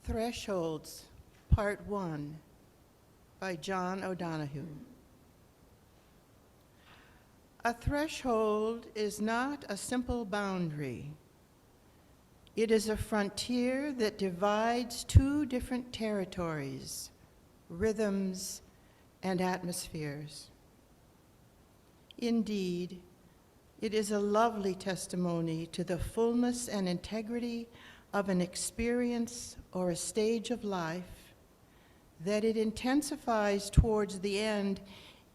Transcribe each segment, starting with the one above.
Thresholds, Part 1, by John O'Donohue. A threshold is not a simple boundary. It is a frontier that divides two different territories, rhythms, and atmospheres. Indeed, it is a lovely testimony to the fullness and integrity of an experience or a stage of life that it intensifies towards the end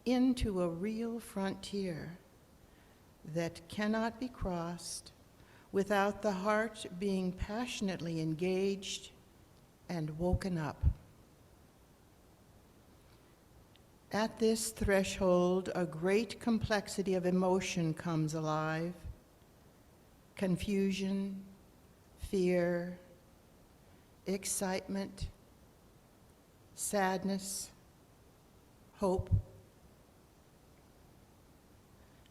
into a real frontier that cannot be crossed without the heart being passionately engaged and woken up. At this threshold, a great complexity of emotion comes alive: confusion, fear, excitement, sadness, hope.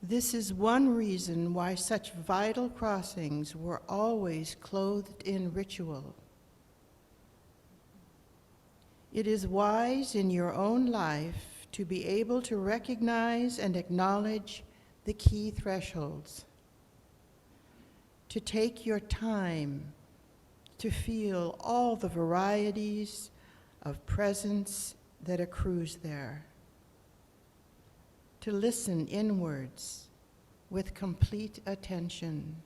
This is one reason why such vital crossings were always clothed in ritual. It is wise in your own life to be able to recognize and acknowledge the key thresholds, to take your time to feel all the varieties of presence that accrues there, to listen inwards with complete attention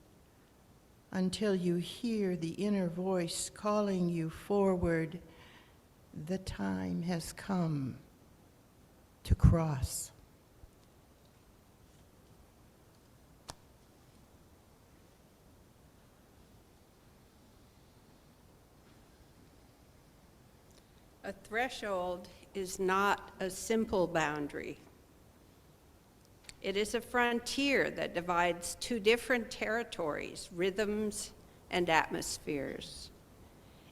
until you hear the inner voice calling you forward. The time has come to cross. A threshold is not a simple boundary. It is a frontier that divides two different territories, rhythms, and atmospheres.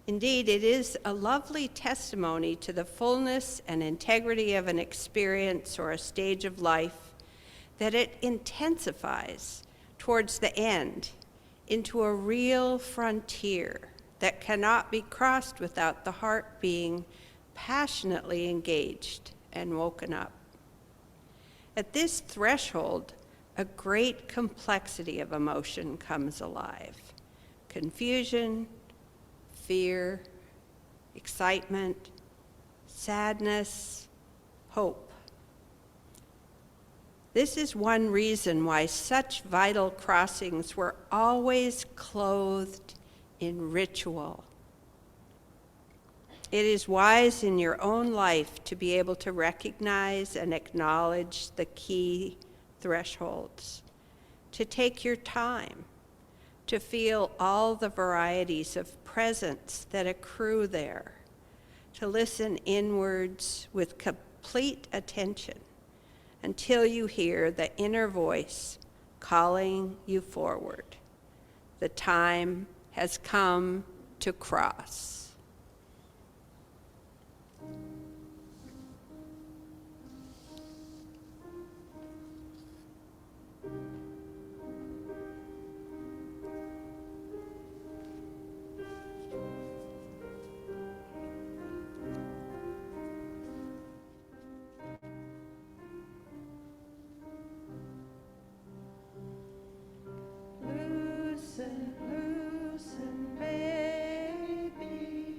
Indeed, it is a lovely testimony to the fullness and integrity of an experience or a stage of life that it intensifies towards the end into a real frontier that cannot be crossed without the heart being passionately engaged and woken up. At this threshold, a great complexity of emotion comes alive: confusion, fear, excitement, sadness, hope. This is one reason why such vital crossings were always clothed in ritual. It is wise in your own life to be able to recognize and acknowledge the key thresholds, to take your time, to feel all the varieties of presence that accrue there, to listen inwards with complete attention until you hear the inner voice calling you forward. The time has come to cross. Loosen, loosen, baby.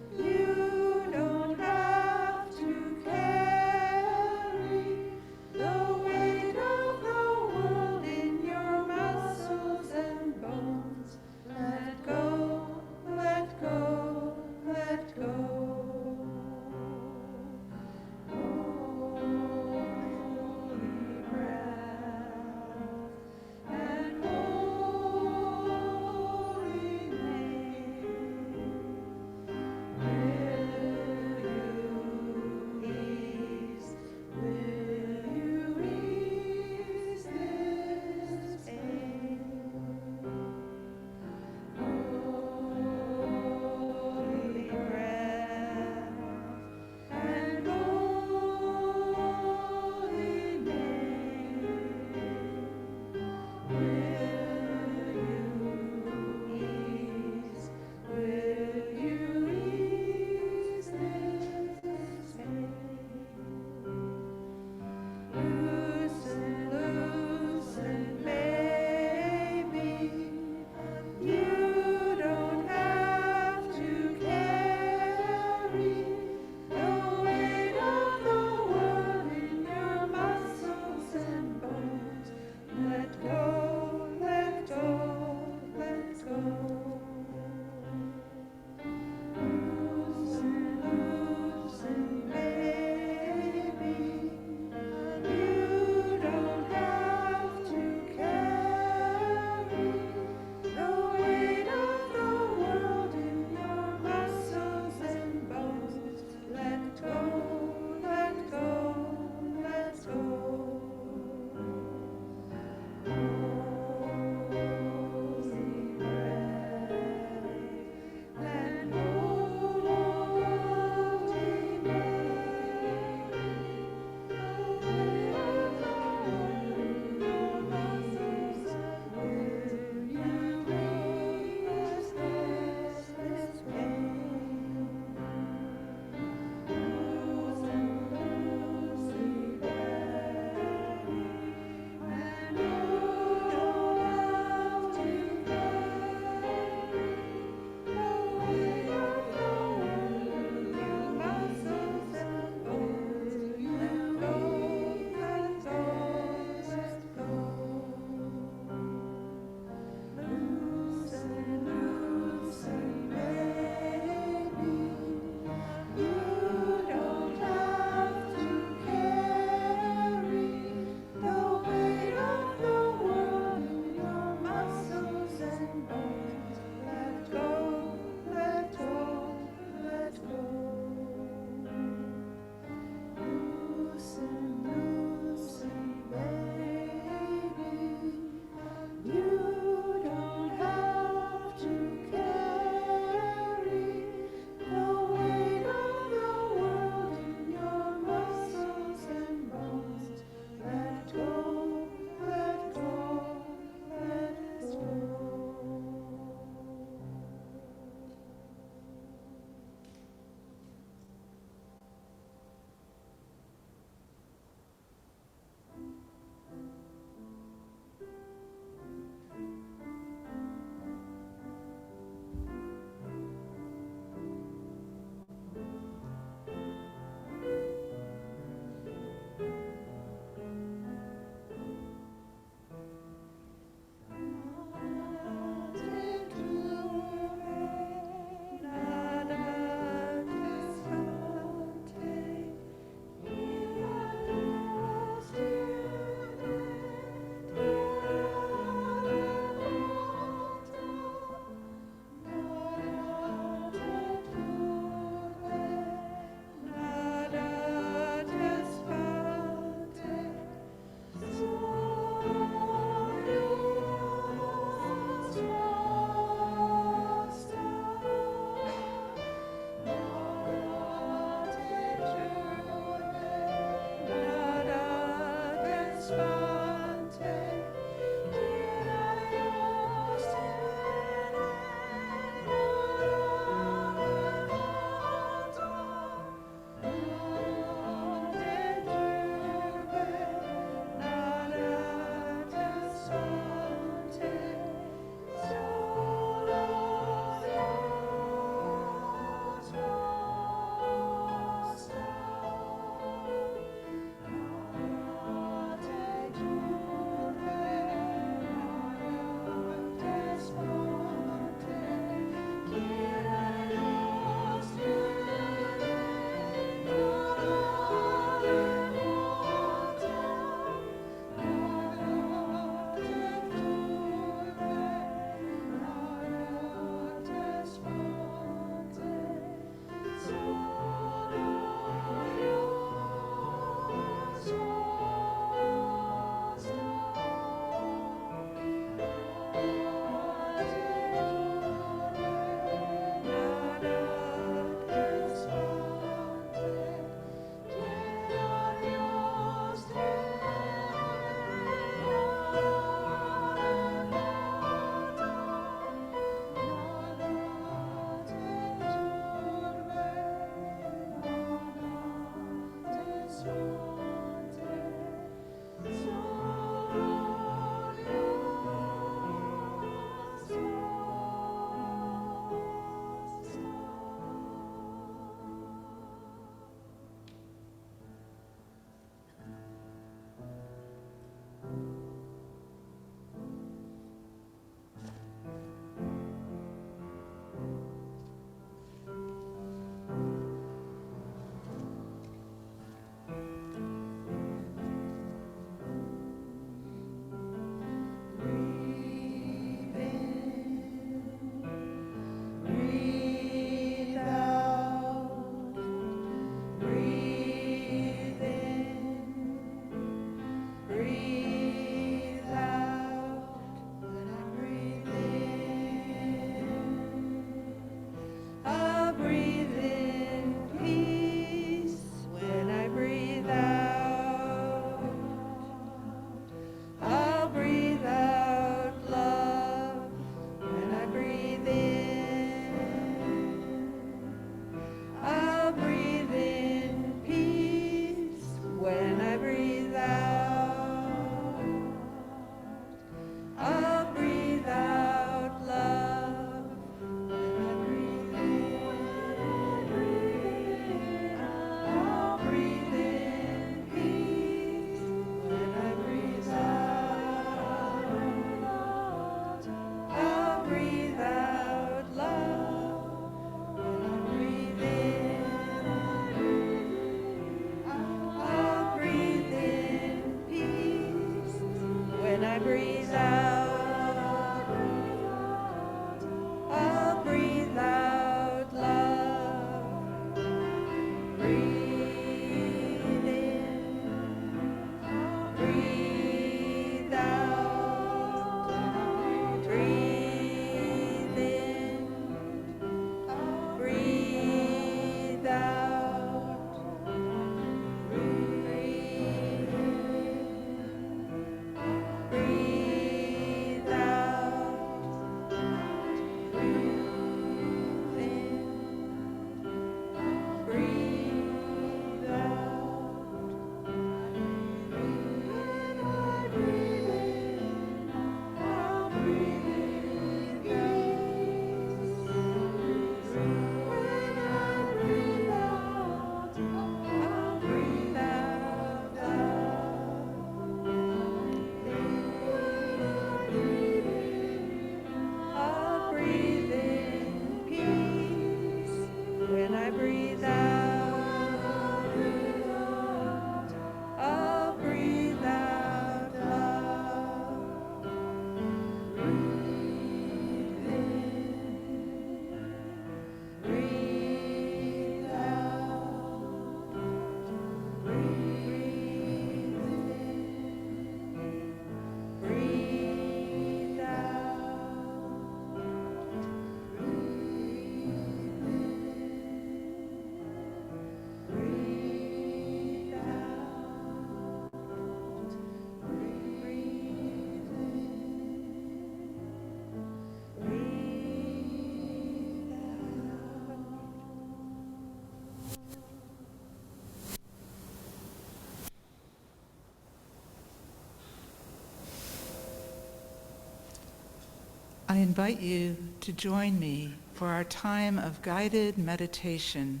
I invite you to join me for our time of guided meditation.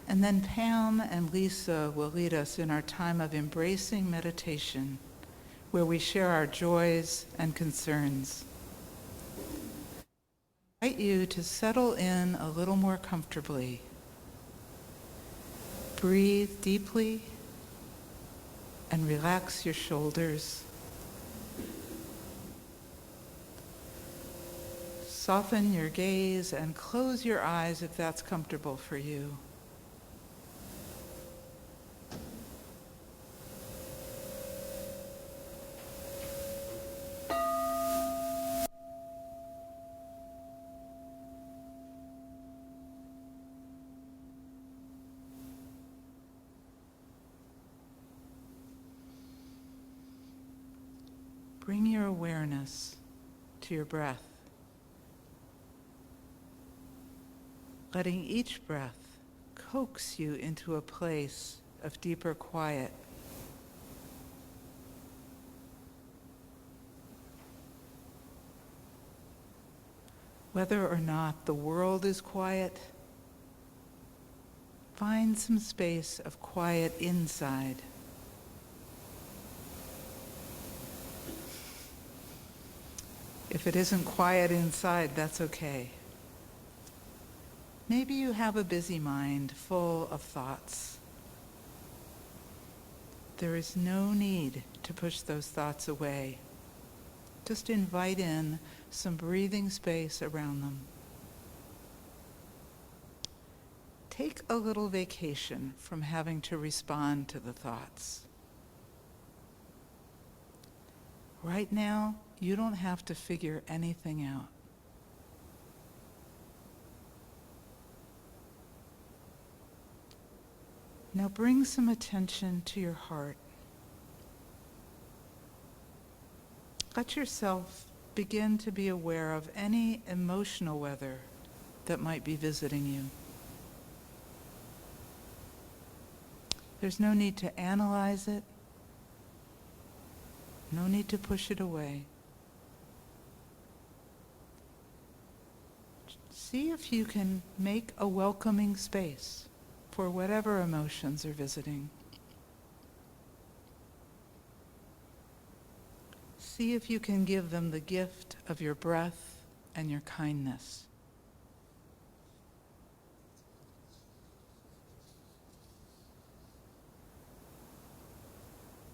And then Pam and Lisa will lead us in our time of embracing meditation, where we share our joys and concerns. I invite you to settle in a little more comfortably. Breathe deeply and relax your shoulders. Soften your gaze and close your eyes if that's comfortable for you. Bring your awareness to your breath, letting each breath coax you into a place of deeper quiet. Whether or not the world is quiet, find some space of quiet inside. If it isn't quiet inside, that's okay. Maybe you have a busy mind full of thoughts. There is no need to push those thoughts away. Just invite in some breathing space around them. Take a little vacation from having to respond to the thoughts. Right now, you don't have to figure anything out. Now bring some attention to your heart. Let yourself begin to be aware of any emotional weather that might be visiting you. There's no need to analyze it, no need to push it away. See if you can make a welcoming space for whatever emotions are visiting. See if you can give them the gift of your breath and your kindness.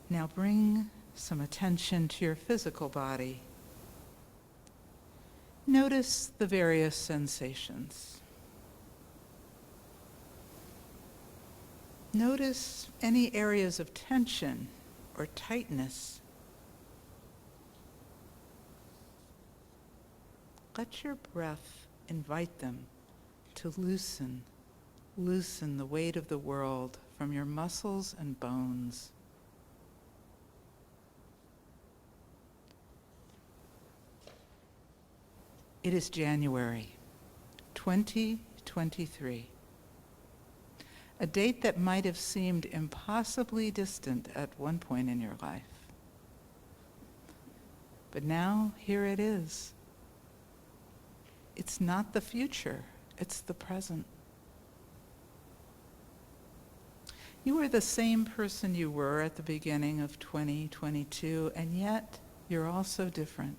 Now bring some attention to your physical body. Notice the various sensations. Notice any areas of tension or tightness. Let your breath invite them to loosen the weight of the world from your muscles and bones. It is January 2023. A date that might have seemed impossibly distant at one point in your life. But now, here it is. It's not the future, it's the present. You are the same person you were at the beginning of 2022, and yet you're also different.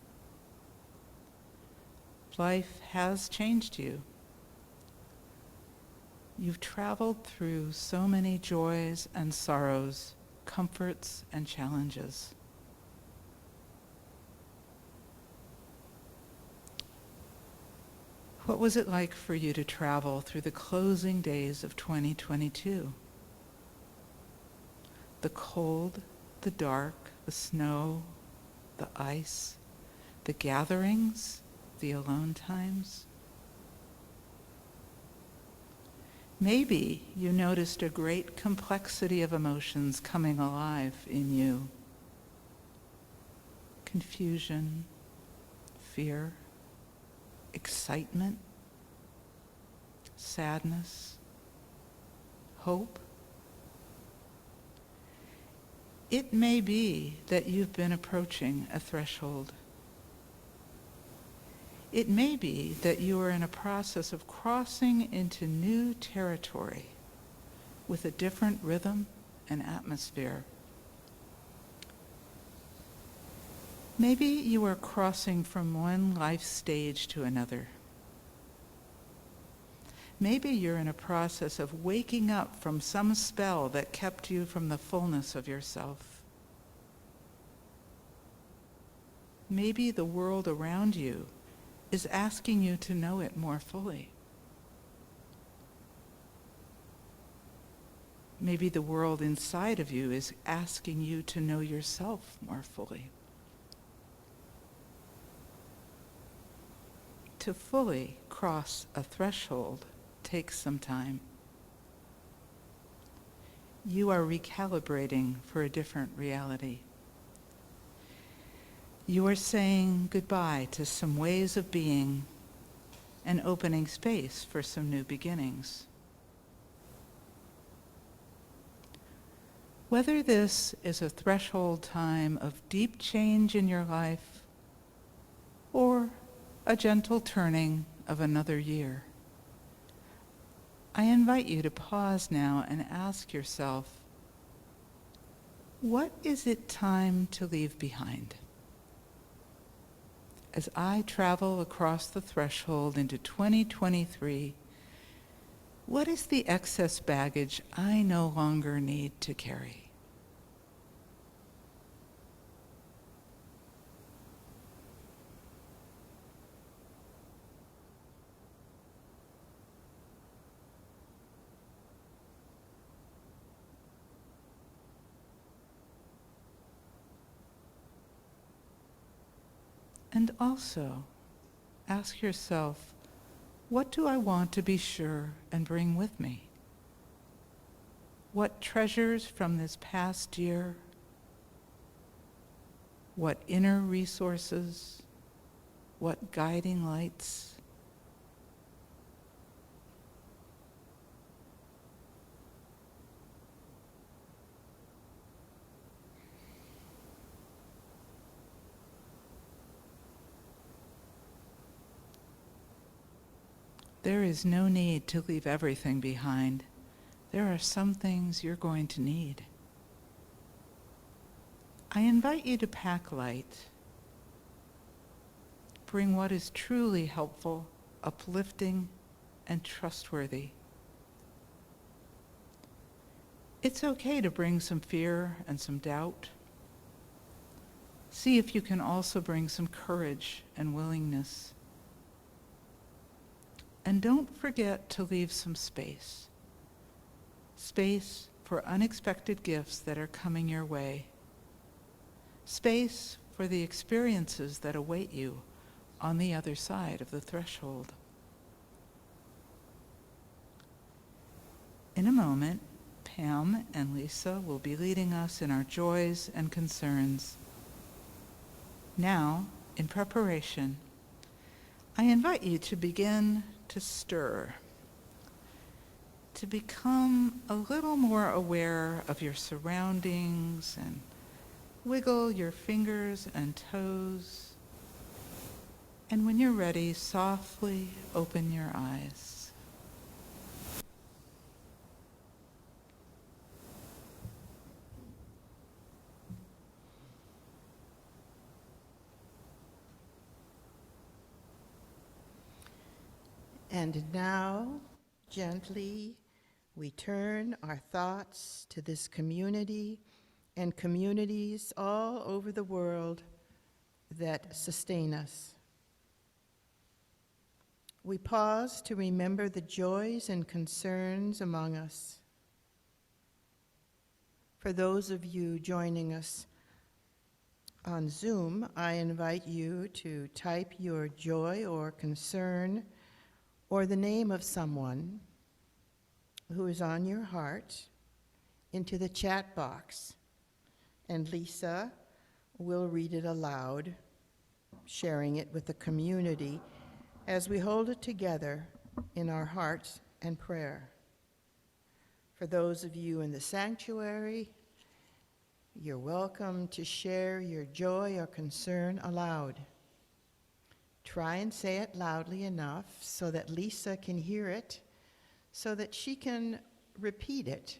Life has changed you. You've traveled through so many joys and sorrows, comforts and challenges. What was it like for you to travel through the closing days of 2022? The cold, the dark, the snow, the ice, the gatherings, the alone times. Maybe you noticed a great complexity of emotions coming alive in you. Confusion, fear, excitement, sadness, hope. It may be that you've been approaching a threshold. It may be that you are in a process of crossing into new territory with a different rhythm and atmosphere. Maybe you are crossing from one life stage to another. Maybe you're in a process of waking up from some spell that kept you from the fullness of yourself. Maybe the world around you is asking you to know it more fully. Maybe the world inside of you is asking you to know yourself more fully. To fully cross a threshold takes some time. You are recalibrating for a different reality. You are saying goodbye to some ways of being and opening space for some new beginnings. Whether this is a threshold time of deep change in your life or a gentle turning of another year, I invite you to pause now and ask yourself, what is it time to leave behind? As I travel across the threshold into 2023, what is the excess baggage I no longer need to carry? And also, ask yourself, what do I want to be sure and bring with me? What treasures from this past year? What inner resources? What guiding lights? There is no need to leave everything behind. There are some things you're going to need. I invite you to pack light. Bring what is truly helpful, uplifting, and trustworthy. It's okay to bring some fear and some doubt. See if you can also bring some courage and willingness. And don't forget to leave some space. Space for unexpected gifts that are coming your way. Space for the experiences that await you on the other side of the threshold. In a moment, Pam and Lisa will be leading us in our joys and concerns. Now, in preparation, I invite you to begin to stir, to become a little more aware of your surroundings and wiggle your fingers and toes. And when you're ready, softly open your eyes. And now, gently, we turn our thoughts to this community and communities all over the world that sustain us. We pause to remember the joys and concerns among us. For those of you joining us on Zoom, I invite you to type your joy or concern or the name of someone who is on your heart into the chat box, and Lisa will read it aloud, sharing it with the community as we hold it together in our hearts and prayer. For those of you in the sanctuary, you're welcome to share your joy or concern aloud. Try and say it loudly enough so that Lisa can hear it, so that she can repeat it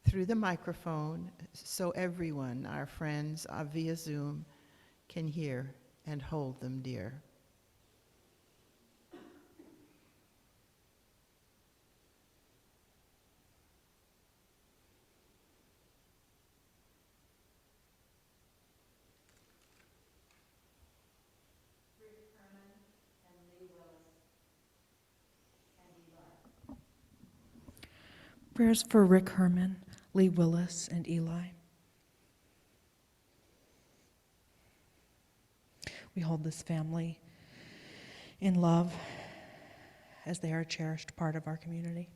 through the microphone, so everyone, our friends via Zoom, can hear and hold them dear. Prayers for Rick Herman, Lee Willis, and Eli. We hold this family in love as they are a cherished part of our community.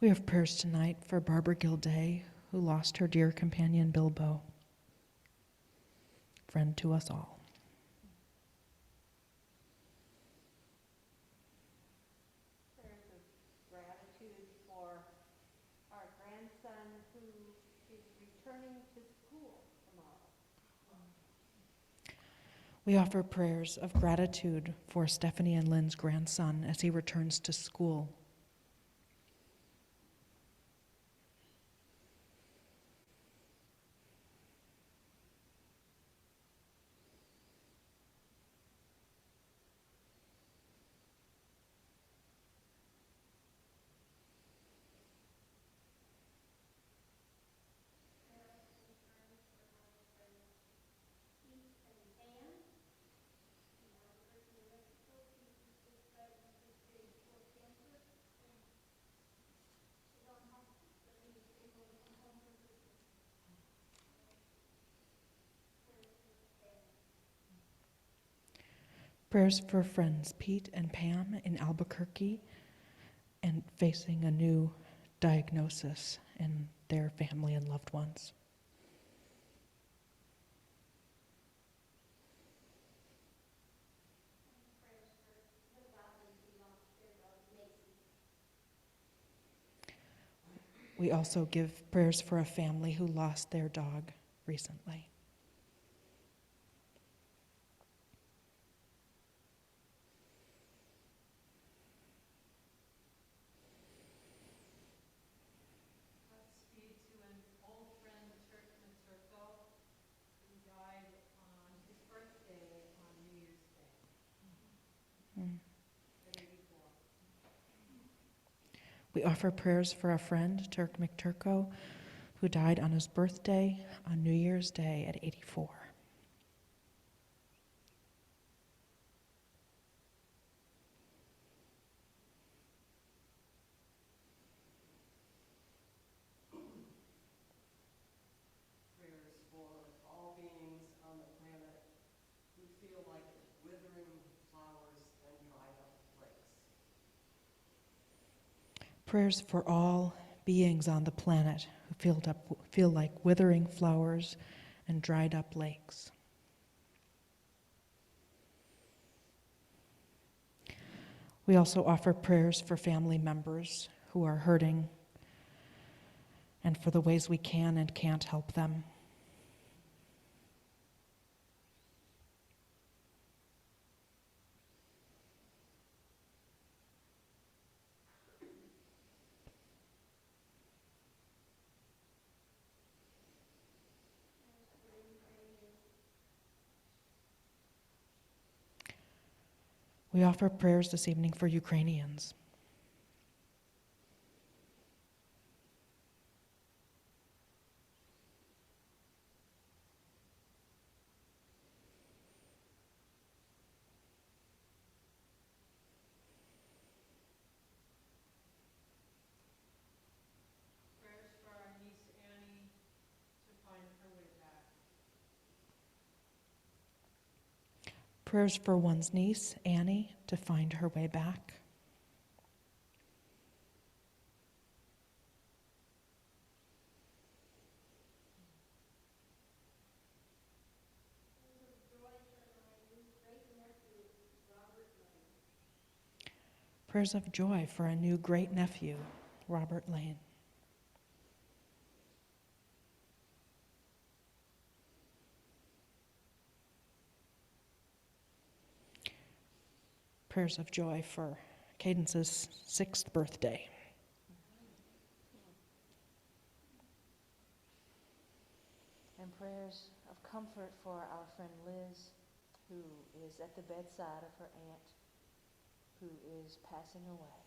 We have prayers tonight for Barbara Gilday, who lost her dear companion Bilbo, friend to us all. Prayers of gratitude for our grandson who is returning to school tomorrow. We offer prayers of gratitude for Stephanie and Lynn's grandson as he returns to school. Prayers for friends Pete and Pam in Albuquerque and facing a new diagnosis in their family and loved ones. We also give prayers for a family who lost their dog recently. Godspeed to an old friend, Turk Maturko, who died on his birthday on New Year's Day at 84. We offer prayers for a friend, Turk McTurko, who died on his birthday on New Year's Day at 84. Prayers for all beings on the planet who feel like withering flowers and dried up lakes. Prayers for all beings on the planet who feel like withering flowers and dried up lakes. We also offer prayers for family members who are hurting and for the ways we can and can't help them. We offer prayers this evening for Ukrainians. Prayers for our niece Annie to find her way back. Prayers for one's niece, Annie, to find her way back. Prayers of joy for a new great nephew, Robert Lane. Prayers of joy for Cadence's 6th birthday. And prayers of comfort for our friend Liz, who is at the bedside of her aunt, who is passing away.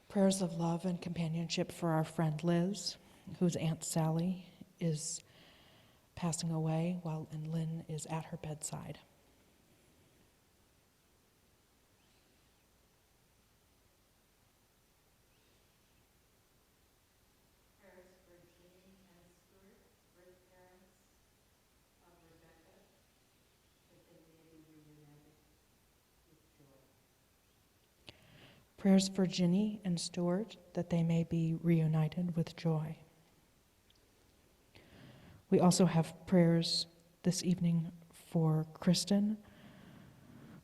Prayers of love and companionship for our friend Liz, whose Aunt Sally is passing away and Lynn is at her bedside. Prayers for Jane and Stuart, great parents of Rebecca, that they may be reunited with joy. Prayers for Ginny and Stuart, that they may be reunited with joy. We also have prayers this evening for Kristen,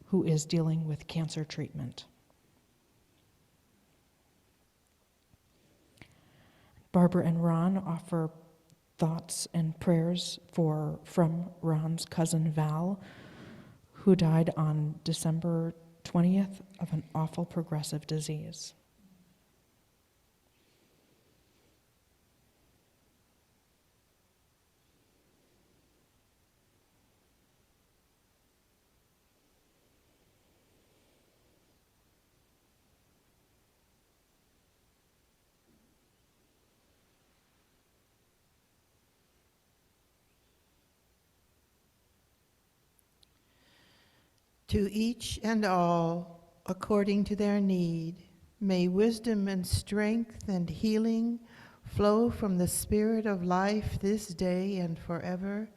who is dealing with cancer treatment. Barbara and Ron offer thoughts and prayers from Ron's cousin Val, who died on December 20th of an awful progressive disease. To each and all, according to their need, may wisdom and strength and healing flow from the Spirit of life this day and forever.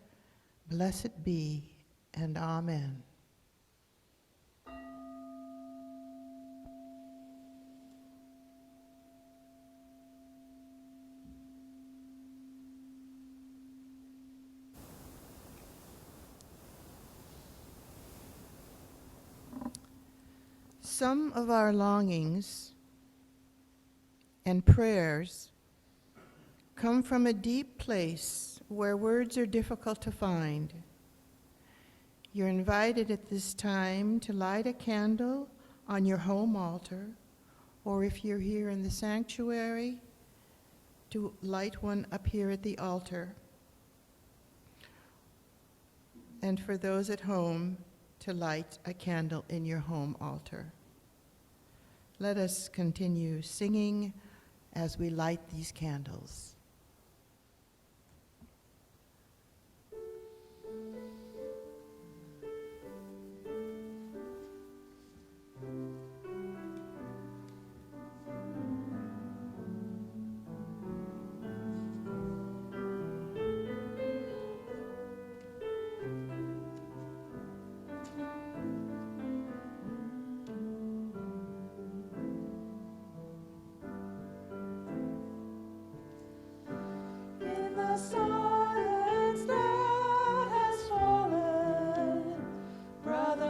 Blessed be, and amen. Some of our longings and prayers come from a deep place where words are difficult to find. You're invited at this time to light a candle on your home altar, or if you're here in the sanctuary, to light one up here at the altar. And for those at home, to light a candle in your home altar. Let us continue singing as we light these candles.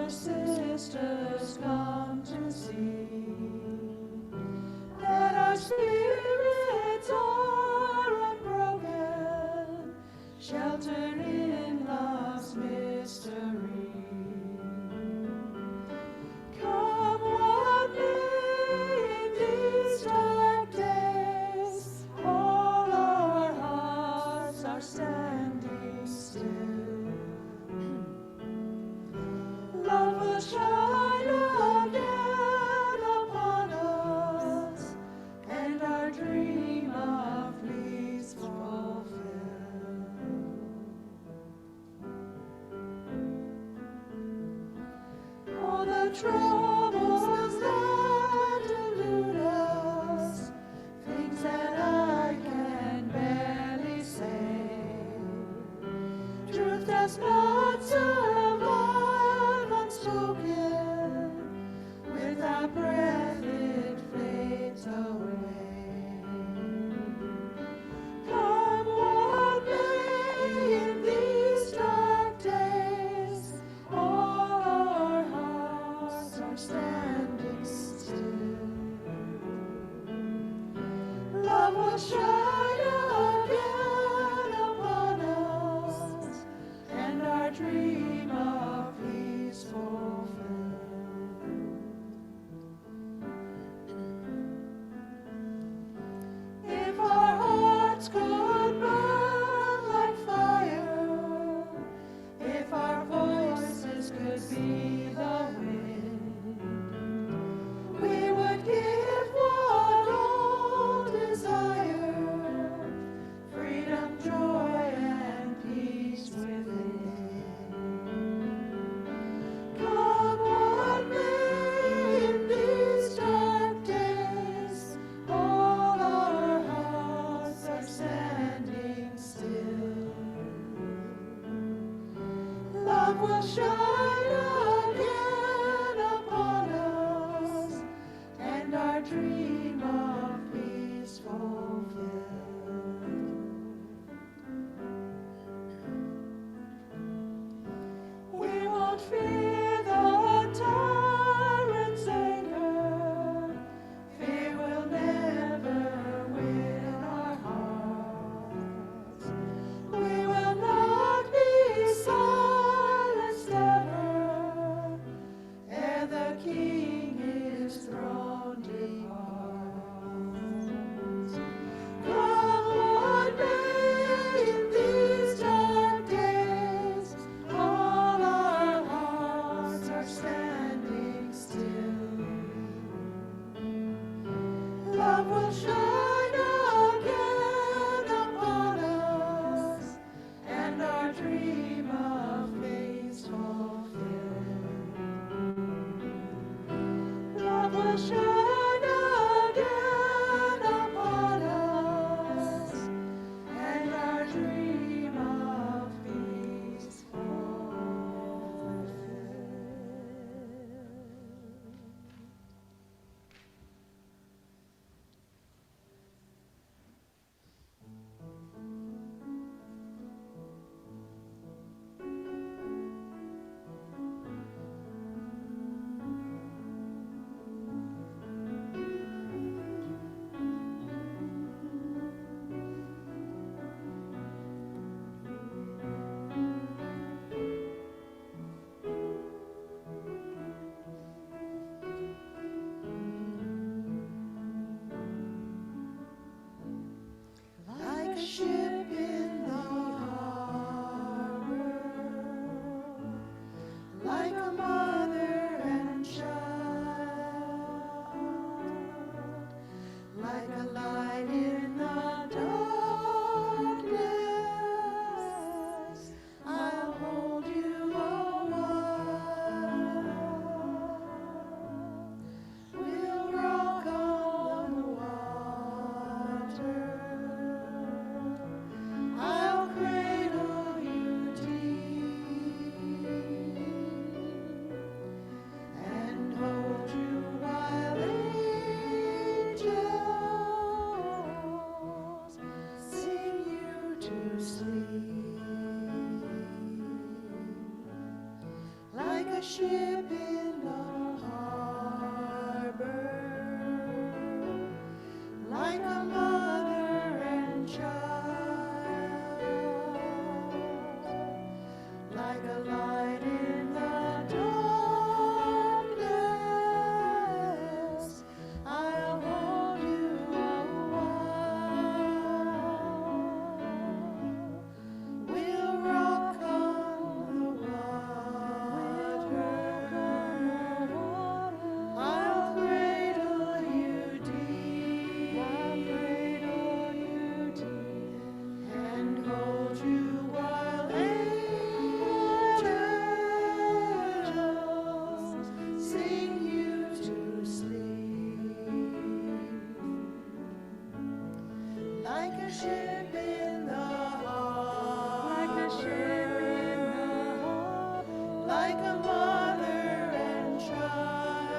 Sisters come to see that our spirits are unbroken, sheltered in love's mystery. Come what may in these dark days, all our hearts are standing still. Love will shine again upon us, and our dream of peace fulfill. All the troubles that elude us, things that I can barely say, truth does not survive unspoken. Without breath it fades away. Come what may in these dark days, all our hearts are standing still. Love will shine again upon us, and our dream of peace fulfill. If our hearts could burn like fire, if our voices could be the wind, we would give what all desire, freedom, joy, and peace within. Come what may in these dark days, all our hearts are standing still. Love will shine again upon us, and our our dream of peace fulfilled. We won't fear the tyrant's anger. Fear will never win our hearts. We will not be silenced ever, ere the King his throne departs. Come, Lord, may in these dark days all our hearts are standing still. Love will shine again upon us, and our dream of faith fulfilled. Love will shine again upon us, and our dream of peace fulfilled. Like a ship in the harbor, like a mother and child, like a light in the darkness, I'll hold you a while. We'll rock on the water, I'll cradle you deep and hold you while angels sing you to sleep. Like a ship in the harbor, like a mother and child, like a light in the darkness, I'll hold you a while. We'll rock on the water, I'll cradle you deep and hold you while angels sing you to sleep. Like a ship in the harbor, like a mother and child,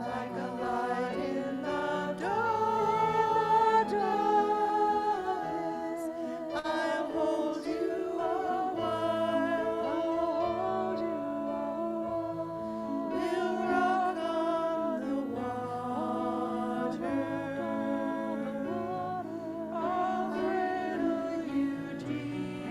like a light in the darkness, I'll hold you a while. We'll rock on the water, I'll cradle you deep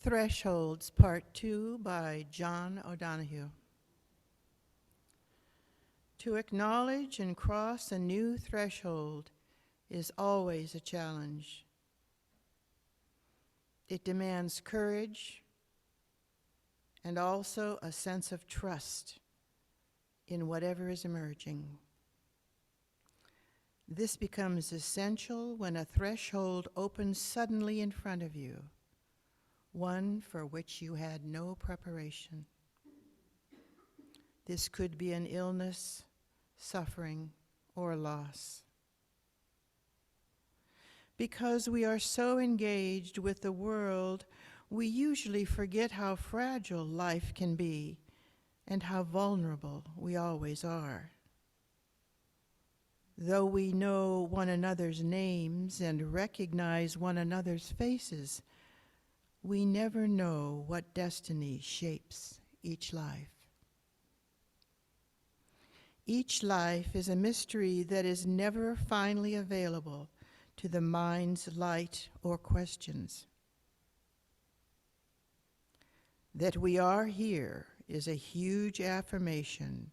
Thresholds, Part 2 by John O'Donohue. To acknowledge and cross a new threshold is always a challenge. It demands courage and also a sense of trust in whatever is emerging. This becomes essential when a threshold opens suddenly in front of you, one for which you had no preparation. This could be an illness, suffering, or loss. Because we are so engaged with the world, we usually forget how fragile life can be and how vulnerable we always are. Though we know one another's names and recognize one another's faces, we never know what destiny shapes each life. Each life is a mystery that is never finally available to the mind's light or questions. That we are here is a huge affirmation.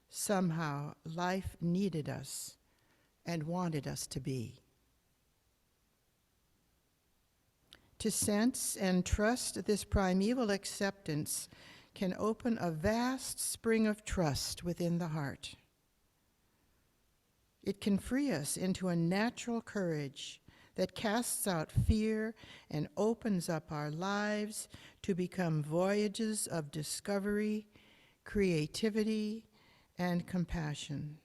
Somehow, life needed us and wanted us to be. To sense and trust this primeval acceptance can open a vast spring of trust within the heart. It can free us into a natural courage that casts out fear and opens up our lives to become voyages of discovery, creativity, and compassion.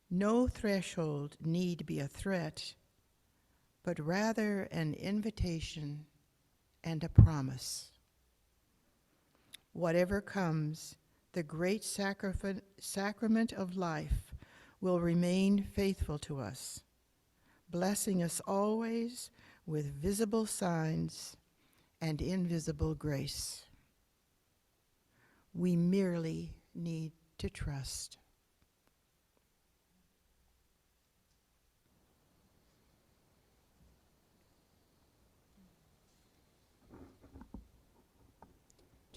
No threshold need be a threat, but rather an invitation and a promise. Whatever comes, the great sacrament of life will remain faithful to us, blessing us always with visible signs and invisible grace. We merely need to trust.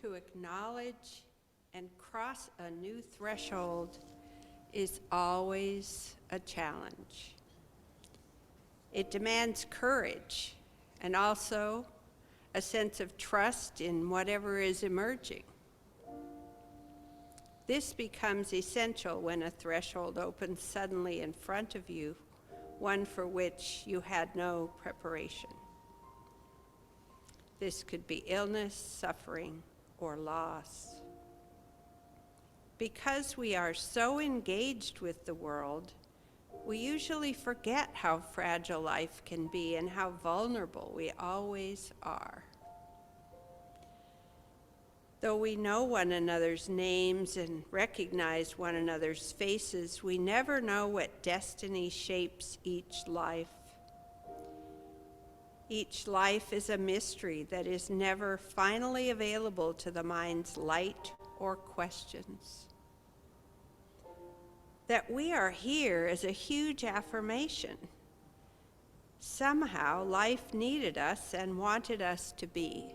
To acknowledge and cross a new threshold is always a challenge. It demands courage and also a sense of trust in whatever is emerging. This becomes essential when a threshold opens suddenly in front of you, one for which you had no preparation. This could be illness, suffering, or loss. Because we are so engaged with the world, we usually forget how fragile life can be and how vulnerable we always are. Though we know one another's names and recognize one another's faces, we never know what destiny shapes each life. Each life is a mystery that is never finally available to the mind's light or questions. That we are here is a huge affirmation. Somehow, life needed us and wanted us to be.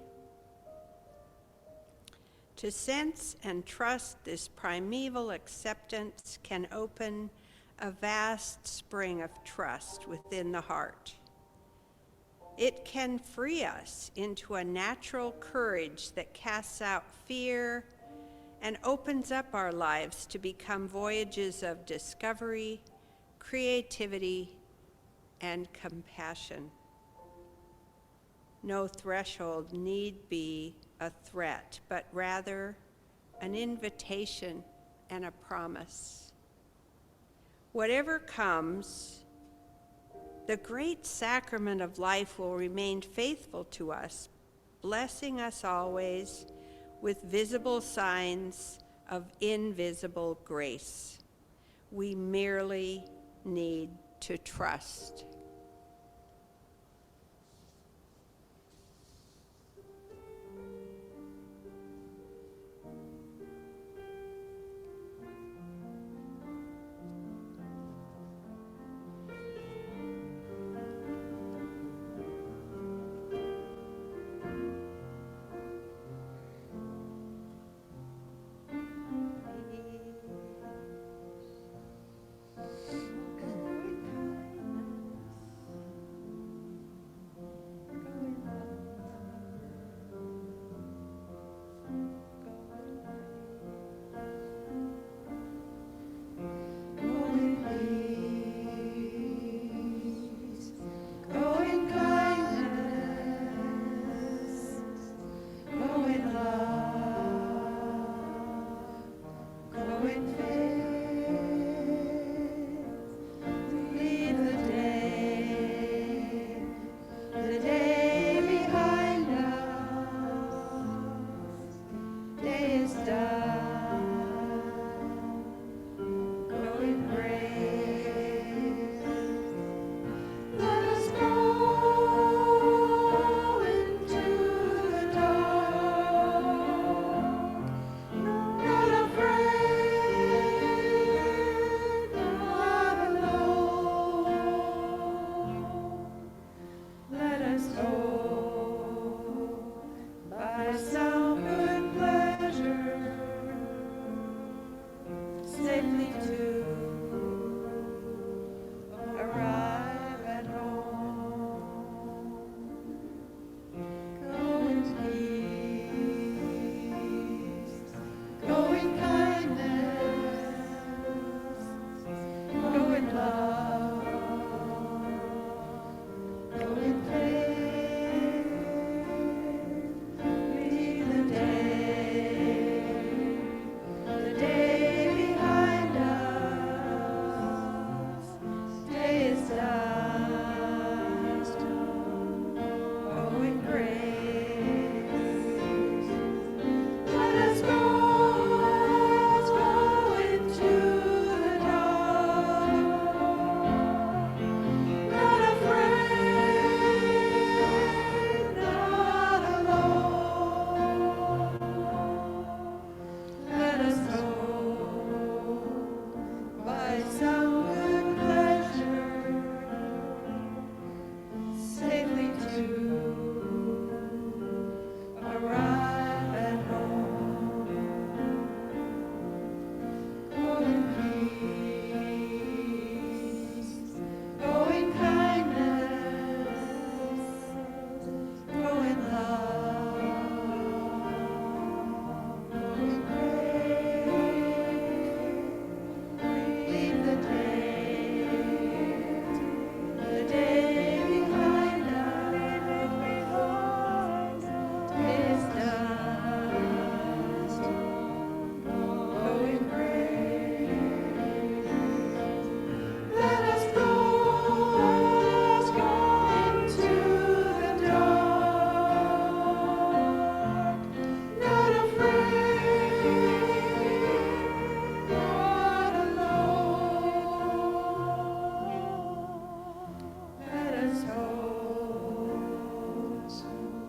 To sense and trust this primeval acceptance can open a vast spring of trust within the heart. It can free us into a natural courage that casts out fear and opens up our lives to become voyages of discovery, creativity, and compassion. No threshold need be a threat, but rather an invitation and a promise. Whatever comes, the great sacrament of life will remain faithful to us, blessing us always with visible signs of invisible grace. We merely need to trust. safely to arrive at home. Go in peace, go in kindness, go in love, go in faith. Leave the day behind us. Day is done. Go in grace. Let us go into the dark. Not afraid, not alone. Let us go by some good pleasure, safely to arrive at home. Go in peace, go in kindness, go in love, go in grace. Leave the day behind us. Day is done. Go in grace. Let us go into the dark. Not afraid, not alone. Let us hope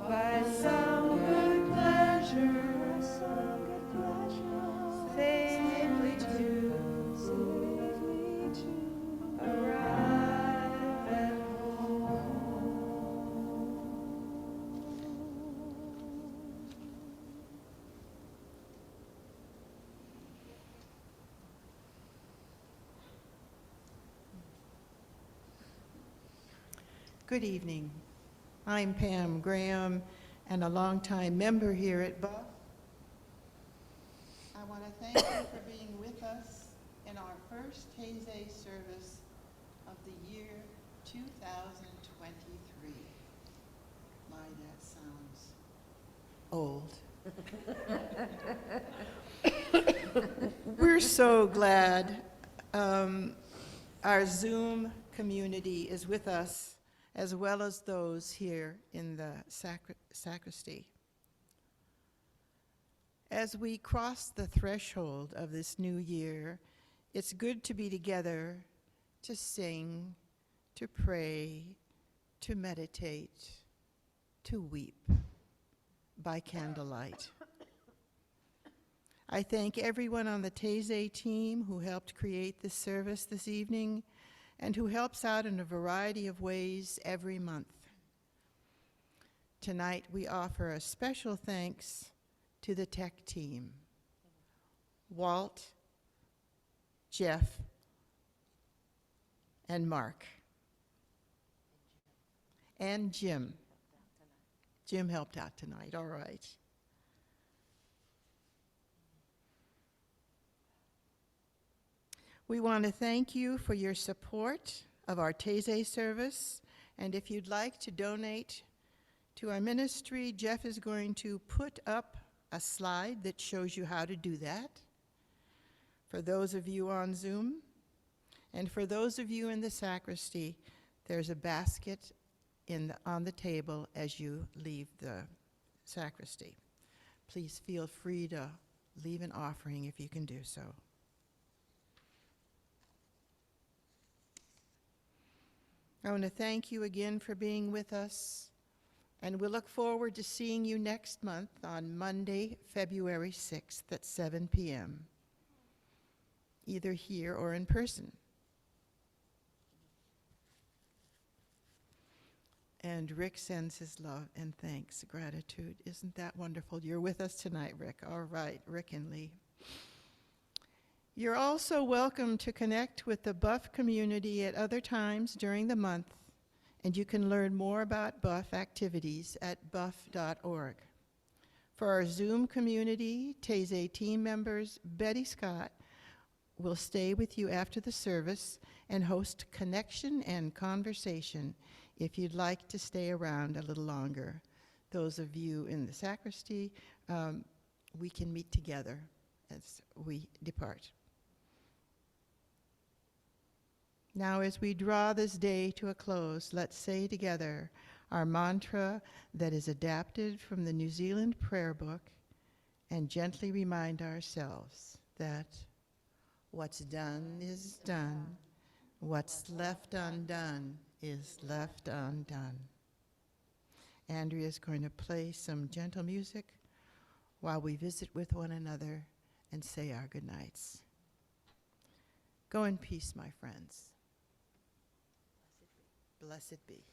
by some good pleasure, safely to arrive at home. Good evening. I'm Pam Graham, and a longtime member here at Buff. I want to thank you for being with us in our first Taize service of the year 2023. My, that sounds old. We're so glad our Zoom community is with us, as well as those here in the sacristy. As we cross the threshold of this new year, it's good to be together to sing, to pray, to meditate, to weep by candlelight. I thank everyone on the Taize team who helped create this service this evening and who helps out in a variety of ways every month. Tonight we offer a special thanks to the tech team, Walt, Jeff, and Mark, and Jim. Jim helped out tonight, all right. We want to thank you for your support of our Taize service, and if you'd like to donate to our ministry, Jeff is going to put up a slide that shows you how to do that for those of you on Zoom. And for those of you in the sacristy, there's a basket on the table as you leave the sacristy. Please feel free to leave an offering if you can do so. I want to thank you again for being with us, and we look forward to seeing you next month on Monday, February 6th at 7 p.m., either here or in person. And Rick sends his love and thanks, gratitude. Isn't that wonderful? You're with us tonight, Rick. All right, Rick and Lee. You're also welcome to connect with the Buff community at other times during the month, and you can learn more about Buff activities at buff.org. For our Zoom community, Taize team members Betty Scott will stay with you after the service and host connection and conversation if you'd like to stay around a little longer. Those of you in the sacristy, we can meet together as we depart. Now, as we draw this day to a close, let's say together our mantra that is adapted from the New Zealand Prayer Book and gently remind ourselves that what's done is done, what's left undone is left undone. Andrea's going to play some gentle music while we visit with one another and say our goodnights. Go in peace, my friends. Blessed be.